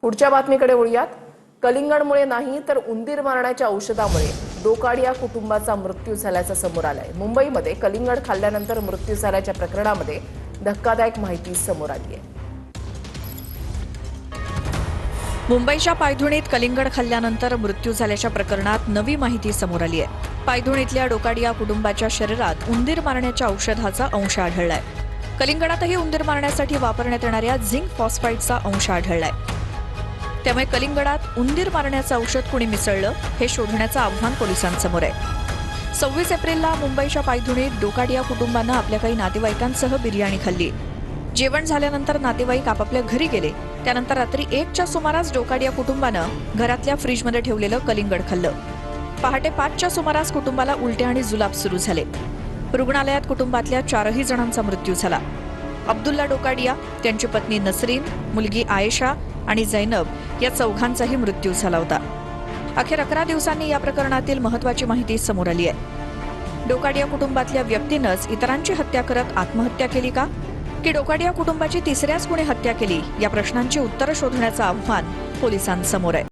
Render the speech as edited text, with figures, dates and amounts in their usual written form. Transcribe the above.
पुढच्या बातमीकडे वळूयात। कलिंगडमुळे नाही तर उंदीर मारण्याच्या औषधामुळे डोकाडिया कुटुंबाचा मृत्यू झाल्याचं समोर आलंय। मुंबईमध्ये कलिंगड खाल्ल्यानंतर मृत्यू झाल्याच्या प्रकरणामध्ये धक्कादायक माहिती समोर आली आहे। मुंबईच्या पायधुणीत कलिंगड खाल्ल्यानंतर मृत्यू झाल्याच्या प्रकरणात नवी माहिती समोर आली आहे। पायधुणीतल्या डोकाडिया कुटुंबाच्या शरीरात उंदीर मारण्याच्या औषधाचा अंश आढळलाय। कलिंगडातही उंदीर मारण्यासाठी वापरण्यात येणाऱ्या झिंक फॉस्फाईडचा अंश आढळलाय। त्यामुळे कलिंगडात उंदीर मारण्याचं औषध कुणी मिसळलं हे शोधण्याचं आव्हान पोलिसांसमोर आहे। 26 एप्रिलला मुंबईच्या पायधुणीत डोकाडिया कुटुंबानं आपल्या काही नातेवाईकांसह बिर्याणी खाल्ली। जेवण झाल्यानंतर नातेवाईक आपापल्या घरी गेले। त्यानंतर रात्री 1च्या सुमारास डोकाडिया कुटुंबानं घरातल्या फ्रीजमध्ये ठेवलेलं कलिंगड खाल्लं। पहाटे 5च्या सुमारास कुटुंबाला उलट्या आणि जुलाब सुरू झाले। रुग्णालयात कुटुंबातल्या 4ही जणांचा मृत्यू झाला। अब्दुल्ला डोकाडिया, त्यांची पत्नी नसरीन, मुलगी आयेशा आणि जैनब या चौघांचाही मृत्यू झाला होता। अखेर 11 दिवसांनी या प्रकरणातील महत्त्वाची माहिती समोर आली आहे। डोकाडिया कुटुंबातल्या व्यक्तीनंच इतरांची हत्या करत आत्महत्या केली का, की डोकाडिया कुटुंबाची तिसऱ्याच कुणी हत्या केली, या प्रश्नांची उत्तरं शोधण्याचं आव्हान पोलिसांसमोर आहे।